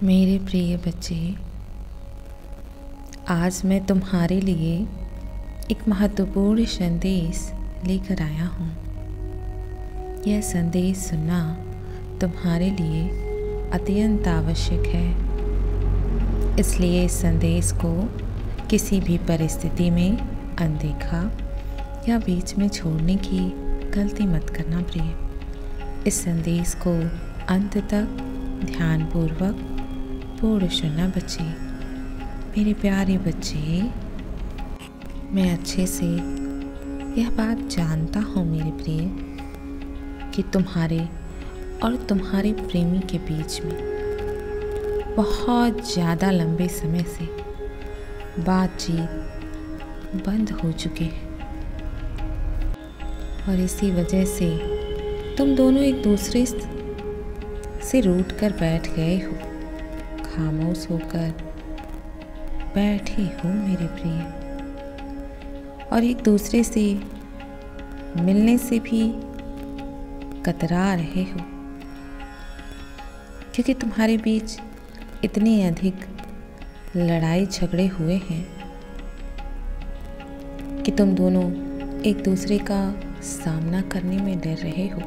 मेरे प्रिय बच्चे, आज मैं तुम्हारे लिए एक महत्वपूर्ण संदेश लेकर आया हूँ। यह संदेश सुनना तुम्हारे लिए अत्यंत आवश्यक है, इसलिए इस संदेश को किसी भी परिस्थिति में अनदेखा या बीच में छोड़ने की गलती मत करना प्रिय। इस संदेश को अंत तक ध्यानपूर्वक पूर्ण सुनना बच्चे। मेरे प्यारे बच्चे, मैं अच्छे से यह बात जानता हूँ मेरे प्रिय कि तुम्हारे और तुम्हारे प्रेमी के बीच में बहुत ज़्यादा लंबे समय से बातचीत बंद हो चुके हैं और इसी वजह से तुम दोनों एक दूसरे से रूठ कर बैठ गए हो, खामोश होकर बैठे हो मेरे प्रिय, और एक दूसरे से मिलने से भी कतरा रहे हो, क्योंकि तुम्हारे बीच इतने अधिक लड़ाई झगड़े हुए हैं कि तुम दोनों एक दूसरे का सामना करने में डर रहे हो।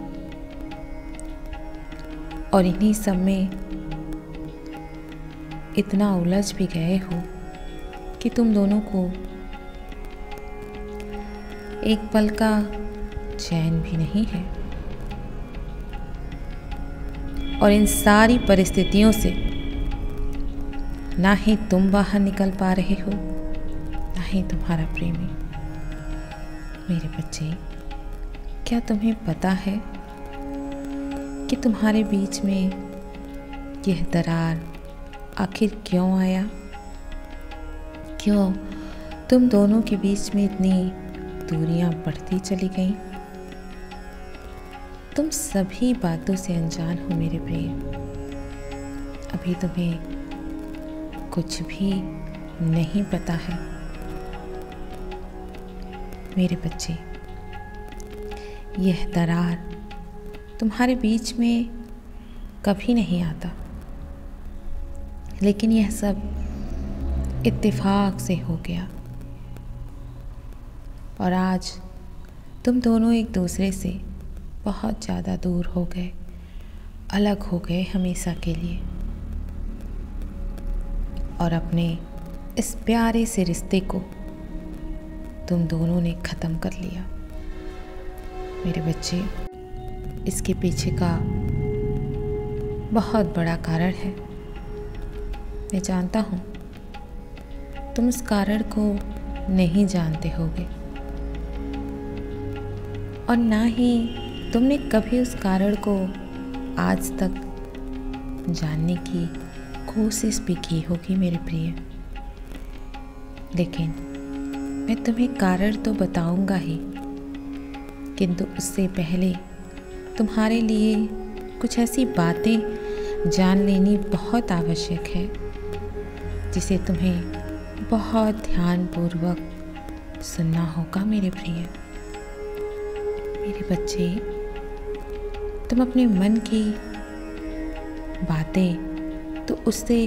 और इन्हीं सब में इतना उलझ भी गए हो कि तुम दोनों को एक पल का चैन भी नहीं है। और इन सारी परिस्थितियों से ना ही तुम बाहर निकल पा रहे हो, ना ही तुम्हारा प्रेमी। मेरे बच्चे, क्या तुम्हें पता है कि तुम्हारे बीच में यह दरार आखिर क्यों आया? क्यों तुम दोनों के बीच में इतनी दूरियां बढ़ती चली गईं? तुम सभी बातों से अनजान हो मेरे प्रिय। अभी तुम्हें कुछ भी नहीं पता है मेरे बच्चे। यह दरार तुम्हारे बीच में कभी नहीं आता, लेकिन यह सब इत्तेफाक से हो गया और आज तुम दोनों एक दूसरे से बहुत ज़्यादा दूर हो गए, अलग हो गए हमेशा के लिए, और अपने इस प्यारे से रिश्ते को तुम दोनों ने ख़त्म कर लिया मेरे बच्चे। इसके पीछे का बहुत बड़ा कारण है, मैं जानता हूँ तुम उस कारण को नहीं जानते होगे, और ना ही तुमने कभी उस कारण को आज तक जानने की कोशिश भी की होगी मेरे प्रिय। लेकिन मैं तुम्हें कारण तो बताऊंगा ही, किंतु उससे पहले तुम्हारे लिए कुछ ऐसी बातें जान लेनी बहुत आवश्यक है जिसे तुम्हें बहुत ध्यानपूर्वक सुनना होगा मेरे प्रिय। मेरे बच्चे, तुम अपने मन की बातें तो उससे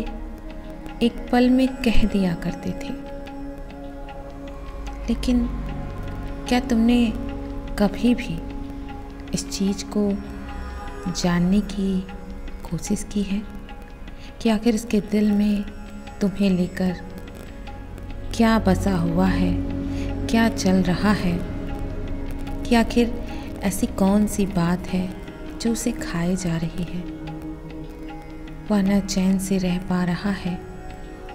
एक पल में कह दिया करते थे, लेकिन क्या तुमने कभी भी इस चीज़ को जानने की कोशिश की है कि आखिर उसके दिल में तुम्हें लेकर क्या बसा हुआ है, क्या चल रहा है, कि आखिर ऐसी कौन सी बात है जो उसे खाए जा रही है। वह न चैन से रह पा रहा है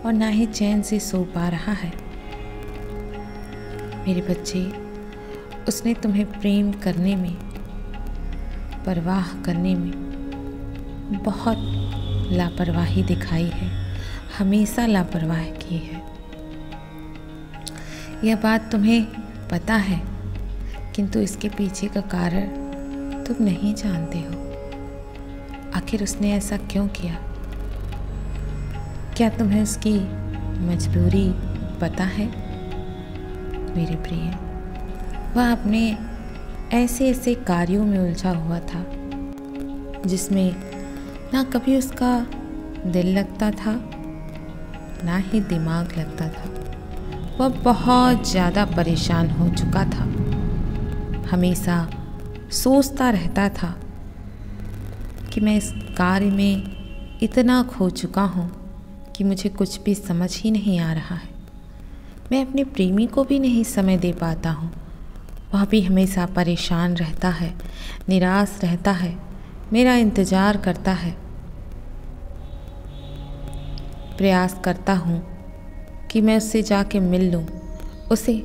और ना ही चैन से सो पा रहा है मेरे बच्चे। उसने तुम्हें प्रेम करने में, परवाह करने में बहुत लापरवाही दिखाई है, हमेशा लापरवाह की है। यह बात तुम्हें पता है, किंतु इसके पीछे का कारण तुम नहीं जानते हो। आखिर उसने ऐसा क्यों किया? क्या तुम्हें उसकी मजबूरी पता है मेरे प्रिय? वह अपने ऐसे ऐसे कार्यों में उलझा हुआ था जिसमें ना कभी उसका दिल लगता था, ना ही दिमाग लगता था। वह बहुत ज़्यादा परेशान हो चुका था। हमेशा सोचता रहता था कि मैं इस कार्य में इतना खो चुका हूँ कि मुझे कुछ भी समझ ही नहीं आ रहा है। मैं अपने प्रेमी को भी नहीं समय दे पाता हूँ। वह भी हमेशा परेशान रहता है, निराश रहता है, मेरा इंतज़ार करता है। प्रयास करता हूँ कि मैं उससे जाके मिल लूँ, उसे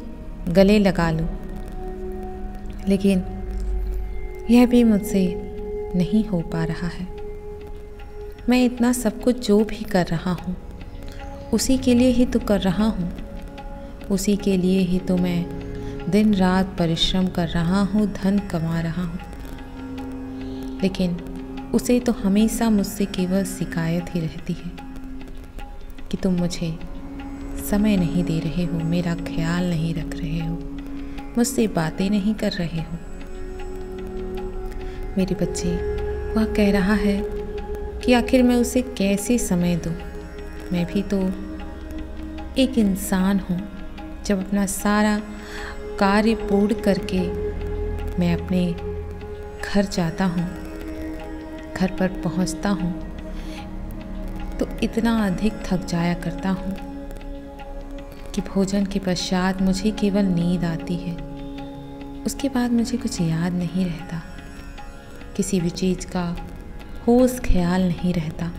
गले लगा लूँ, लेकिन यह भी मुझसे नहीं हो पा रहा है। मैं इतना सब कुछ जो भी कर रहा हूँ उसी के लिए ही तो कर रहा हूँ, उसी के लिए ही तो मैं दिन रात परिश्रम कर रहा हूँ, धन कमा रहा हूँ। लेकिन उसे तो हमेशा मुझसे केवल शिकायत ही रहती है कि तुम मुझे समय नहीं दे रहे हो, मेरा ख्याल नहीं रख रहे हो, मुझसे बातें नहीं कर रहे हो। मेरे बच्चे, वह कह रहा है कि आखिर मैं उसे कैसे समय दूं। मैं भी तो एक इंसान हूँ। जब अपना सारा कार्य पूर्ण करके मैं अपने घर जाता हूँ, घर पर पहुँचता हूँ, तो इतना अधिक थक जाया करता हूँ कि भोजन के पश्चात मुझे केवल नींद आती है। उसके बाद मुझे कुछ याद नहीं रहता, किसी भी चीज़ का होश ख्याल नहीं रहता।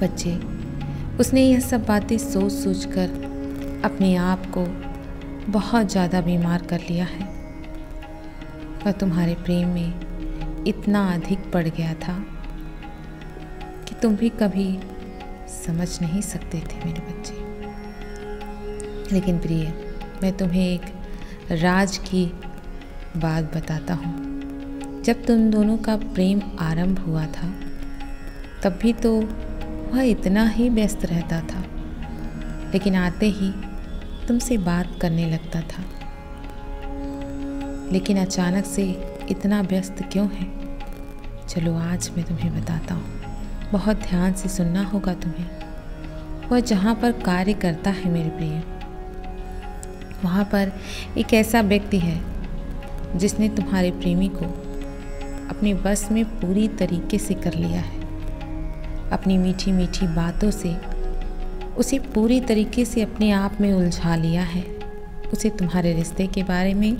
बच्चे, उसने यह सब बातें सोच सोच कर अपने आप को बहुत ज़्यादा बीमार कर लिया है। वह तुम्हारे प्रेम में इतना अधिक पड़ गया था कि तुम भी कभी समझ नहीं सकते थे मेरे बच्चे। लेकिन प्रिय, मैं तुम्हें एक राज की बात बताता हूँ। जब तुम दोनों का प्रेम आरंभ हुआ था तब भी तो वह इतना ही व्यस्त रहता था, लेकिन आते ही तुमसे बात करने लगता था। लेकिन अचानक से इतना व्यस्त क्यों है? चलो आज मैं तुम्हें बताता हूँ। बहुत ध्यान से सुनना होगा तुम्हें। वह जहाँ पर कार्य करता है मेरे प्रिय, वहाँ पर एक ऐसा व्यक्ति है जिसने तुम्हारे प्रेमी को अपने बस में पूरी तरीके से कर लिया है। अपनी मीठी मीठी बातों से उसे पूरी तरीके से अपने आप में उलझा लिया है। उसे तुम्हारे रिश्ते के बारे में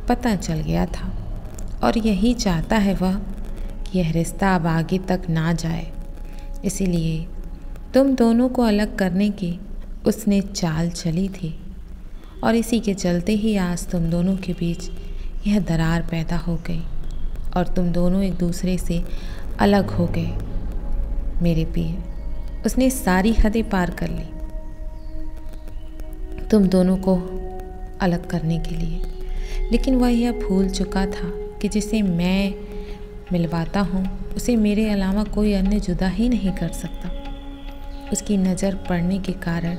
पता चल गया था और यही चाहता है वह कि यह रिश्ता अब आगे तक ना जाए। इसीलिए तुम दोनों को अलग करने की उसने चाल चली थी और इसी के चलते ही आज तुम दोनों के बीच यह दरार पैदा हो गई और तुम दोनों एक दूसरे से अलग हो गए। मेरे प्रिय, उसने सारी हदें पार कर ली तुम दोनों को अलग करने के लिए, लेकिन वह यह भूल चुका था कि जिसे मैं मिलवाता हूँ उसे मेरे अलावा कोई अन्य जुदा ही नहीं कर सकता। उसकी नज़र पड़ने के कारण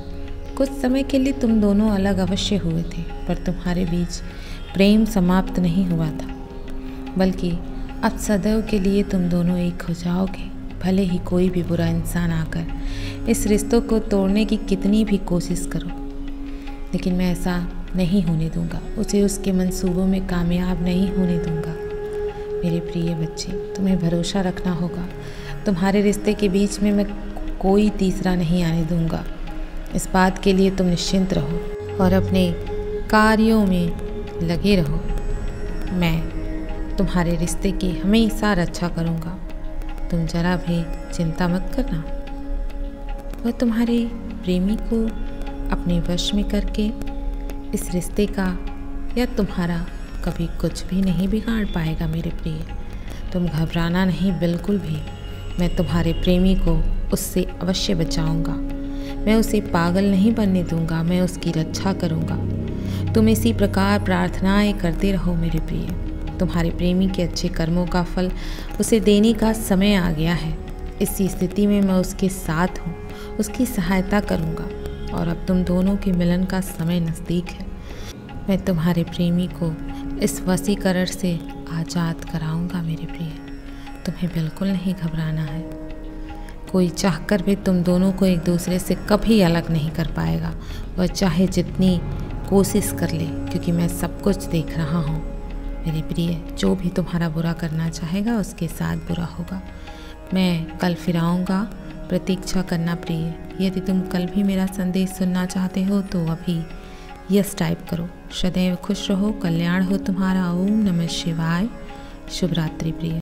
कुछ समय के लिए तुम दोनों अलग अवश्य हुए थे, पर तुम्हारे बीच प्रेम समाप्त नहीं हुआ था, बल्कि अब सदैव के लिए तुम दोनों एक हो जाओगे। भले ही कोई भी बुरा इंसान आकर इस रिश्तों को तोड़ने की कितनी भी कोशिश करो, लेकिन मैं ऐसा नहीं होने दूंगा। उसे उसके मंसूबों में कामयाब नहीं होने दूंगा। मेरे प्रिय बच्चे, तुम्हें भरोसा रखना होगा। तुम्हारे रिश्ते के बीच में मैं कोई तीसरा नहीं आने दूंगा। इस बात के लिए तुम निश्चिंत रहो और अपने कार्यों में लगे रहो। मैं तुम्हारे रिश्ते की हमेशा रक्षा करूंगा। तुम जरा भी चिंता मत करना। वह तुम्हारे प्रेमी को अपने वश में करके इस रिश्ते का या तुम्हारा कभी कुछ भी नहीं बिगाड़ पाएगा। मेरे प्रिय, तुम घबराना नहीं बिल्कुल भी। मैं तुम्हारे प्रेमी को उससे अवश्य बचाऊंगा। मैं उसे पागल नहीं बनने दूंगा। मैं उसकी रक्षा करूंगा। तुम इसी प्रकार प्रार्थनाएं करते रहो मेरे प्रिय। तुम्हारे प्रेमी के अच्छे कर्मों का फल उसे देने का समय आ गया है। इसी स्थिति में मैं उसके साथ हूँ, उसकी सहायता करूँगा और अब तुम दोनों के मिलन का समय नज़दीक है। मैं तुम्हारे प्रेमी को इस वशीकरण से आज़ाद कराऊँगा मेरे प्रिय। तुम्हें बिल्कुल नहीं घबराना है। कोई चाहकर भी तुम दोनों को एक दूसरे से कभी अलग नहीं कर पाएगा, वह चाहे जितनी कोशिश कर ले, क्योंकि मैं सब कुछ देख रहा हूँ। मेरे प्रिय, जो भी तुम्हारा बुरा करना चाहेगा उसके साथ बुरा होगा। मैं कल फिर आऊँगा, प्रतीक्षा करना प्रिय। यदि तुम कल भी मेरा संदेश सुनना चाहते हो तो अभी यस टाइप करो। सदैव खुश रहो, कल्याण हो तुम्हारा। ओम नमः शिवाय। शुभ रात्रि प्रिय।